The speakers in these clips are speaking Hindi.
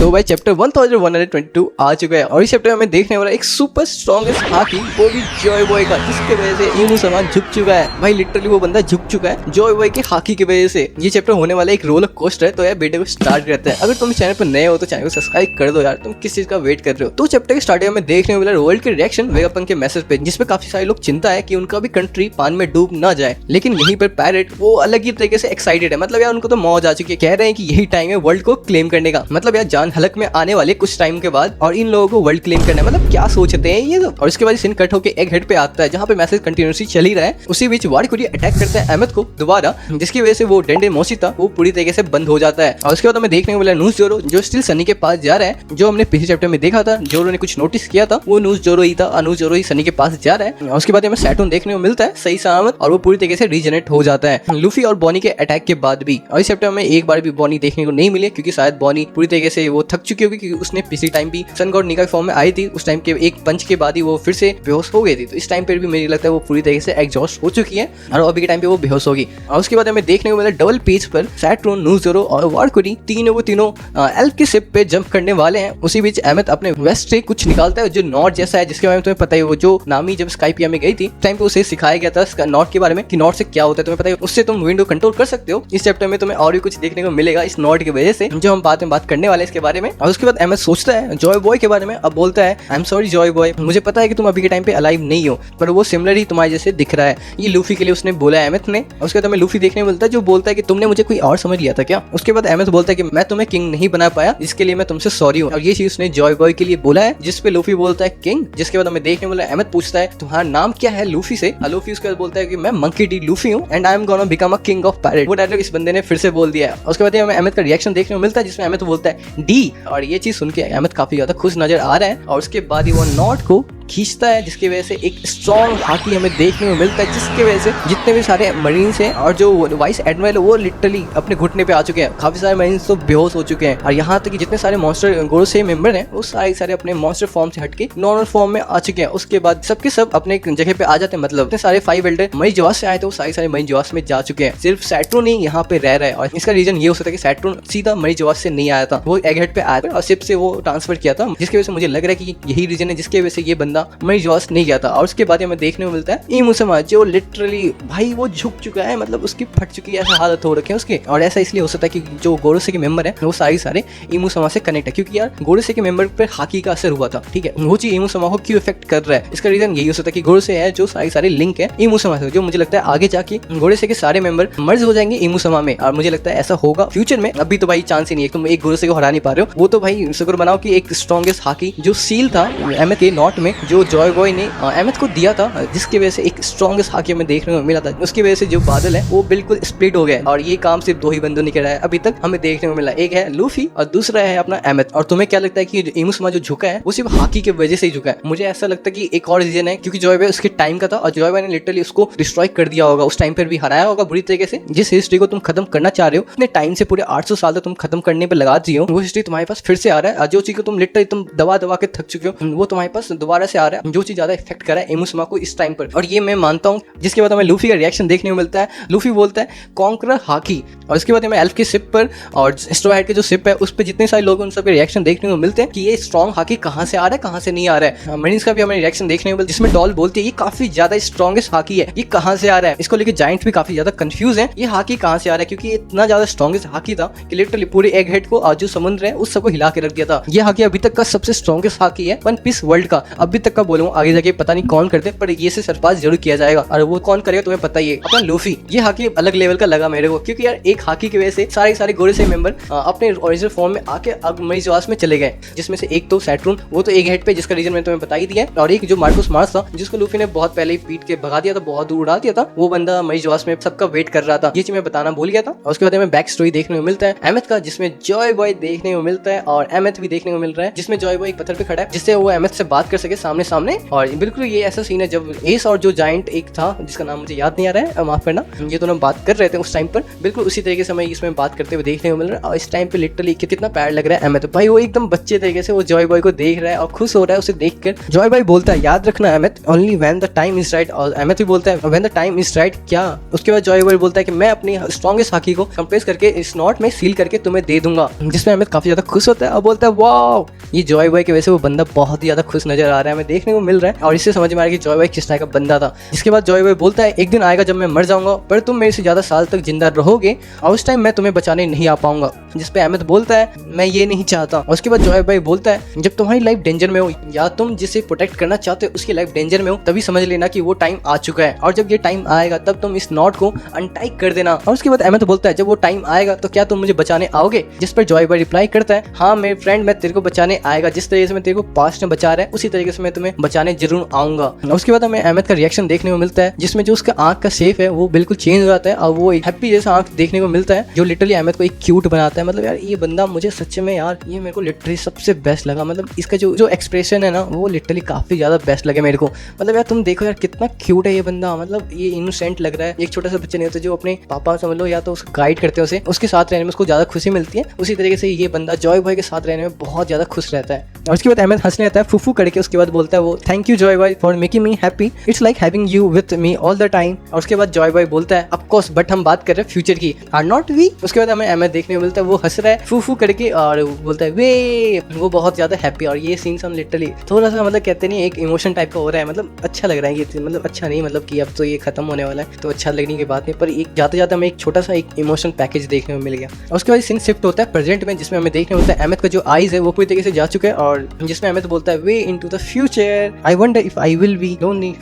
तो भाई चैप्टर 1122 आ चुका है और इस चैप्टर में हमें देखने वाला एक सुपर स्ट्रॉन्गेस्ट हाकी, वो भी जॉय बॉय का, जिसके वजह से इमू सामान झुक चुका है। भाई लिटरली वो बंदा झुक चुका है जॉय बॉय के हाकी की वजह से। ये चैप्टर होने वाला एक रोलर कोस्टर है। तो यार वीडियो को स्टार्ट करते हैं। अगर तुम चैनल पर नए हो तो चैनल को सब्सक्राइब कर दो यार, तुम किस चीज का वेट कर रहे हो। तो चैप्टर के स्टार्टिंग में देखने वाला वर्ल्ड के रिएक्शन वेगापंक के मैसेज पे, जिसपे काफी सारे लोग चिंता है कि उनका भी कंट्री पान में डूब ना जाए। लेकिन यहीं पर पैरेट वो अलग ही तरीके से एक्साइटेड है। मतलब यार उनको तो मौज आ चुकी है, कह रहे हैं कि यही टाइम है वर्ल्ड को क्लेम करने का। मतलब यार जान हलक में आने वाले कुछ टाइम के बाद और इन लोगों को वर्ल्ड क्लेम करना है। मतलब क्या सोचते हैं ये। और इसके बाद सीन कट होकर एक हेड पे आता है जहाँ पे मैसेज कंटिन्यूसली चल ही रहा है। उसी बीच वारीकुरी अटैक करता है अहमद को दोबारा, जिसकी वजह से वो डेंडे मोशिता वो पूरी तरीके से बंद हो जाता है। और उसके बाद हमें देखने को मिला नूस जोरो जो स्टिल सनी के पास जा रहा है। जो हमने पिछले चैप्टर में देखा था, जोरो ने कुछ नोटिस किया था, वो नूस जोरो ही था। अनूस जोरो ही सनी के पास जा रहा है। और उसके बाद हमें सैटर्न देखने को मिलता है सही सलामत, और वो पूरी तरीके से रीजनरेट हो जाता है लूफी और बॉनी के अटैक के बाद भी। और इस चैप्टर में एक बार भी बॉनी देखने को नहीं मिली, क्योंकि शायद बॉनी पूरी तरीके से वो थक चुकी होगी, क्योंकि उसने पिछली टाइम भी सन गॉड निका फॉर्म में आई थी। उस टाइम के एक पंच के बाद ही वो फिर से बेहोश हो गई थी। तो इस टाइम पर भी मुझे लगता है वो पूरी तरीके से एग्जॉस्ट हो चुकी है और अभी के टाइम पे वो बेहोश होगी। और उसके बाद हमें देखने को मिला डबल पेज पर सैटर्न, नूस जोरो और वारीकुरी तीनों एल्फ के शिप पे जंप करने वाले हैं। उसी बीच अहमद अपने वेस्ट से कुछ निकालता है जो नॉट जैसा है, जिसके बारे में तुम्हें पता है। वो जो नामी जब स्काइपिया में गई थी टाइम पे उसे सिखाया गया था नॉट के बारे में कि नॉट से क्या होता है, तुम्हें पता है। उससे तुम विंडो कंट्रोल कर सकते हो। इस चैप्टर में तुम्हें और भी कुछ देखने को मिलेगा इस नॉट की वजह से, जो हम बाद में बात करने वाले हैं इसके बारे में। और उसके बाद अहमद सोचता है जॉय बॉय के बारे में। अब बोलता है I am sorry Joy boy, मुझे पता है कि तुम अभी के टाइम पे अलाइव नहीं हो, पर वो सिमिलर ही तुम्हारे जैसे दिख रहा है। ये लूफी के लिए उसने बोला है अहमद ने। और उसके बाद हमें लूफी देखने को मिलता है जो बोलता है कि तुमने मुझे कोई और समझ लिया था क्या। उसके बाद अहमद बोलता है कि मैं तुम्हें किंग नहीं बना पाया, इसके लिए मैं तुमसे सॉरी हूँ। और ये चीज उसने जॉय बॉय के लिए बोला है, जिसपे लूफी बोलता है किंग। जिसके बाद हमें देखने को मिला अहमद पूछता है तुम्हारा नाम क्या है लूफी से। लूफी उसके बाद बोलता है कि मैं मंकी डी लूफी हूँ and I am gonna become a king of parrot. वो डायलॉग इस बंदे ने फिर से बोल दिया है। उसके बाद हमें अहमद का रिएक्शन देखने को मिलता है, जिसमें अहमद बोलता है डी। और ये चीज सुन के अहमद काफी ज्यादा खुश नजर आ रहा है। और उसके बाद ही वो नॉट को खींचता है, जिसकी वजह से एक स्ट्रॉन्ग हाकी हमें देखने को मिलता है, जिसकी वजह से जितने भी सारे मरीन्स हैं और जो वाइस एडमिरल है वो लिटरली अपने घुटने पे आ चुके हैं। काफी सारे मरीन्स तो बेहोश हो चुके हैं। और यहाँ तक कि जितने सारे मॉन्स्टर गोरोसे मेंबर हैं वो सारे अपने मॉन्स्टर फॉर्म से हटके नॉर्मल फॉर्म में आ चुके हैं। उसके बाद सबके सब अपने जगह पे आ जाते हैं। मतलब इतने सारे 5 एल्डर मई जवास से आए थे, वो सारे मई जवास में जा चुके हैं। सिर्फ सैटर्न ही यहाँ पे रह रहा है। और इसका रीजन ये हो सकता है कि सैटर्न सीधा मई जवास से नहीं आया था, वो एगहेड पे आया था और शिप से वो ट्रांसफर किया था, जिसकी वजह से मुझे लग रहा है कि यही रीजन है जिसकी वजह से ये बंदा मई जवास नहीं गया था। और उसके बाद हमें देखने को मिलता है इमू सामा, जो लिटरली भाई वो झुक चुका है। मतलब उसकी फट चुकी है, ऐसा हालत हो रखे हैं उसके। और ऐसा इसलिए हो सकता है कि जो गोरोसे के मेंबर है वो सारे इमू सामा से कनेक्ट है, क्योंकि यार गोरोसे के मेंबर पर हाकी का असर हुआ था। ठीक है, वो चीज इमू सामा को क्यों इफेक्ट कर रहा है, इसका रीजन यही हो सकता है कि गोरोसे है जो सारे लिंक है इमू सामा से, जो मुझे लगता है आगे जाके गोरोसे के सारे मेंबर मर्ज हो जाएंगे इमू सामा में। और मुझे लगता है ऐसा होगा फ्यूचर में। अभी तो भाई चांस ही नहीं है, तुम एक गोरोसे को हरा नहीं पा रहे हो। वो तो भाई शुक्र बनाओ कि एक स्ट्रॉन्गेस्ट हाकी जो सील था अहमद के नॉट में, जो जॉय बॉय ने अहमद को दिया था, जिसकी वजह से एक स्ट्रॉन्गेस्ट हाकी हमें देखने को मिला था। उसकी वजह से जो बादल है वो बिल्कुल स्प्लिट हो गया। और ये काम सिर्फ 2 ही बंदों ने किया है अभी तक हमें देखने को मिला, एक है लूफी और दूसरा है अपना अहमद। और तुम्हें क्या लगता है कि इमू सामा जो झुका है वो सिर्फ हाकी की वजह से ही झुका है? मुझे ऐसा लगता है कि एक और रीजन है, क्योंकि जॉय बॉय उसके टाइम का था और जॉय बॉय ने लिटरली उसको डिस्ट्रॉय कर दिया होगा। उस टाइम पर भी हराया होगा बुरी तरीके से। जिस हिस्ट्री को तुम खत्म करना चाह रहे हो अपने टाइम से पूरे 800 साल तक तुम खत्म करने पर लगा दिए हो, वो हिस्ट्री तुम्हारे पास फिर से आ रहा है। जो चीज को तुम लिटरली तुम दबा के थक चुके हो वो तुम्हारे पास दोबारा से आ रहा है, जो चीज ज्यादा इफेक्ट कर रहा है इमू सामा को इस टाइम पर। और ये मैं मानता हूँ। जिसके बाद हमें लूफी का रिएक्शन देखने को मिलता है। लूफी बोलता है कॉन्करर हाकी। और इसके बाद हमें एल्फ के शिप पर और स्ट्रॉ हैट के जो शिप है उस पर जितने सारे लोग उन सबके रिएक्शन देखने को मिलते हैं कि ये स्ट्रॉन्ग हाकी कहाँ से आ रहा है, कहाँ से नहीं आ रहा है। मरीन्स का भी हमें रिएक्शन देखने को मिलता है, जिसमें डॉल बोलती है ये काफी ज्यादा स्ट्रॉन्गेस्ट हाकी है, ये कहाँ से आ रहा है। इसको लेकर जाइंट्स भी काफी ज्यादा कंफ्यूज है, ये हाकी कहाँ से आ रहा है, क्योंकि इतना ज्यादा स्ट्रॉन्गेस्ट हाकी था कि लिटरली पूरे एग हेड को जो समुद्र है उस सबको हिला के रख दिया था। ये हाकी अभी तक का सबसे स्ट्रॉन्गेस्ट हाकी है वन पीस वर्ल्ड का, अभी तक का बोलूँ। आगे जाके पता नहीं कौन करते, पर ये से सरपास जरूर किया जाएगा। और वो कौन करेगा तुम्हें पता ही है, अपना लूफी। ये हाकी अलग लेवल का लगा मेरे को, क्योंकि यार एक हाकी की वजह से सारे गोरोसे मेंबर अपने ओरिजिनल फॉर्म में आके अब मई जवास में चले गए, जिसमें से एक तो सैटर्न, वो तो एक हेड पे, जिसका रीजन मैंने तुम्हें बता ही दिया, और एक जो मार्कोस मार्स था जिसको लूफी ने बहुत पहले ही पीट के भगा दिया था, बहुत दूर उड़ा दिया था, वो बंदा मई जवास में सबका वेट कर रहा था। ये चीज मैं बताना भूल गया था। और उसके बाद हमें बैक स्टोरी देखने को मिलता है अहमद का, जिसमें जॉय बॉय देखने को मिलता है और अहमद भी देखने को मिल रहा है, जिसमें जॉय बॉय एक पत्थर पे खड़ा है जिससे वो अहमद से बात कर सके सामने आमने सामने। और बिल्कुल ये ऐसा सीन है जब एस और जो जायंट एक था जिसका नाम मुझे याद नहीं आ रहा है, माफ करना, ये दोनों बात कर रहे थे उस टाइम पर, बिल्कुल उसी तरीके से हमें इसमें बात करते हुए देखने को मिल रहा है। और इस टाइम पे लिटरली कितना प्यार लग रहा है अहमद भाई, वो एकदम बच्चे तरीके से वो जॉय बॉय को देख रहा है और खुश हो रहा है उसे देखकर। जॉय बॉय बोलता है याद रखना Ahmad, only when the time is right. और अहमद भी बोलता है when the time is right क्या। उसके बाद जॉय बॉय बोलता है कि मैं अपनी स्ट्रॉन्गेस्ट हाकी को कंप्रेस करके इस नॉट में सील करके तुम्हें दे दूंगा, जिसमें अहमद काफी ज्यादा खुश होता है और बोलता है वाह। ये जॉय बॉय की वजह से वो बंदा बहुत ही ज्यादा खुश नजर आ रहा है, हमें देखने को मिल रहा है। और इससे समझ में आ रहा है कि जॉय बॉय किस तरह का बंदा था। जिसके बाद जॉय बॉय बोलता है एक दिन आएगा जब मैं मर जाऊंगा, पर तुम मेरे से ज्यादा साल तक जिंदा रहोगे और उस टाइम मैं तुम्हें बचाने नहीं आ पाऊंगा। जिस पे अहमद बोलता है मैं ये नहीं चाहता। और उसके बाद जॉय बॉय बोलता है जब तुम्हारी लाइफ डेंजर में हो या तुम जिसे प्रोटेक्ट करना चाहते हो उसकी लाइफ डेंजर में हो, तभी समझ लेना कि वो टाइम आ चुका है। और जब ये टाइम आएगा तब तुम इस नॉट को अनटाई कर देना। और उसके बाद अहमद बोलता है जब वो टाइम आएगा तो क्या तुम मुझे बचाने आओगे। जिस पर जॉय बॉय रिप्लाई करता है हाँ मेरे फ्रेंड, मैं तेरे को बचाने आएगा। जिस तरीके से मैं तेरे को पास्ट में बचा रहा है उसी तरीके से मैं तुम्हें बचाने जरूर आऊंगा। उसके बाद हमें अहमद का रिएक्शन देखने को मिलता है जिसमें जो उसका आंख का शेप है वो बिल्कुल चेंज हो जाता है और वो एक हैप्पी जैसा आंख देखने को मिलता है जो लिटरली अहमद को एक क्यूट बनाता है। मतलब यार ये बंदा मुझे सच में यार ये मेरे को लिटरली सबसे बेस्ट लगा। मतलब इसका जो एक्सप्रेशन है ना वो लिटरली काफी ज्यादा बेस्ट लगे मेरे को। मतलब यार तुम देखो यार कितना क्यूट है ये बंदा। मतलब ये इनोसेंट लग रहा है, एक छोटा सा बच्चा नहीं होता जो अपने पापा समझ लो या तो उसको गाइड करते हैं उसे, उसके साथ रहने में उसको ज्यादा खुशी मिलती है। उसी तरीके से ये बंदा जॉय बॉय के साथ रहने में बहुत ज्यादा खुश रहता है। और उसके बाद अहमद हंसने आता है फूफू करके। उसके बाद बोलता है वो thank you Joy boy for making me happy, it's like having you with me all the time. और उसके बाद जॉय बॉय बोलता है ऑफ कोर्स बट हम बात कर रहे हैं फ्यूचर की, आर नॉट वी। उसके बाद हमें अहमद देखने को मिलता है वो हंस रहा है फूफू करके और बोलता है वे, वो बहुत ज्यादा हैप्पी। और ये सीन्स हम लिटरली थोड़ा सा मतलब कहते नहीं एक इमोशन टाइप का हो रहा है। मतलब अच्छा लग रहा है ये, मतलब अच्छा नहीं मतलब कि अब तो ये खत्म होने वाला है तो अच्छा लगने की बात नहीं, पर एक जाते जाते हमें एक छोटा सा एक इमोशन पैकेज देखने को मिल गया। और उसके बाद सीन शिफ्ट होता है प्रेजेंट में जिसमें हमें देखने को मिलता है अहमद का जो आईज है वो पूरी तरीके से जा चुका है और जिसमें अहमद बोलता है वे into the future, I wonder if I will be lonely.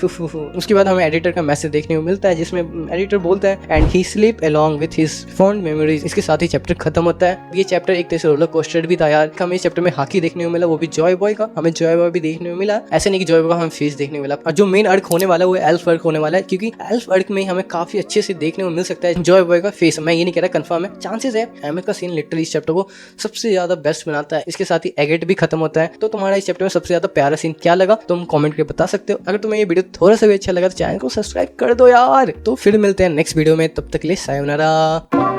उसके बाद हमें एडिटर का मैसेज देखने को मिलता है जिसमें एडिटर बोलता है and he sleep along with his fond memories. इसके साथ ही चैप्टर खत्म होता है। ये चैप्टर एक तरह से रोलर कोस्टर भी था यार। हमें इस चैप्टर में हाकी देखने को मिला, वो भी जॉय बॉय का। हमें जॉय बॉय भी देखने को मिला, ऐसे नहीं कि जॉय बॉय का हमें फेस देखने को मिला। और जो मेन अर्क होने वाला है वो एल्फ अर्क होने वाला है क्योंकि एल्फ अर्क में हमें काफी अच्छे से देखने को मिल सकता है जॉय बॉय का फेस। मैं ये नहीं कह रहा कंफर्म है, चांसेस है। अहमद का सीन लिटरली इस चैप्टर को सबसे ज्यादा बेस्ट बनाता है। इसके साथ ही एगेट भी खत्म होता है। तो तुम्हारा इस चैप्टर में सबसे ज्यादा प्यारा सीन क्या लगा तुम कमेंट करके बता सकते हो। अगर तुम्हें ये वीडियो थोड़ा सा भी अच्छा लगा तो चैनल को सब्सक्राइब कर दो यार। तो फिर मिलते हैं नेक्स्ट वीडियो में, तब तक के लिए सायोनारा।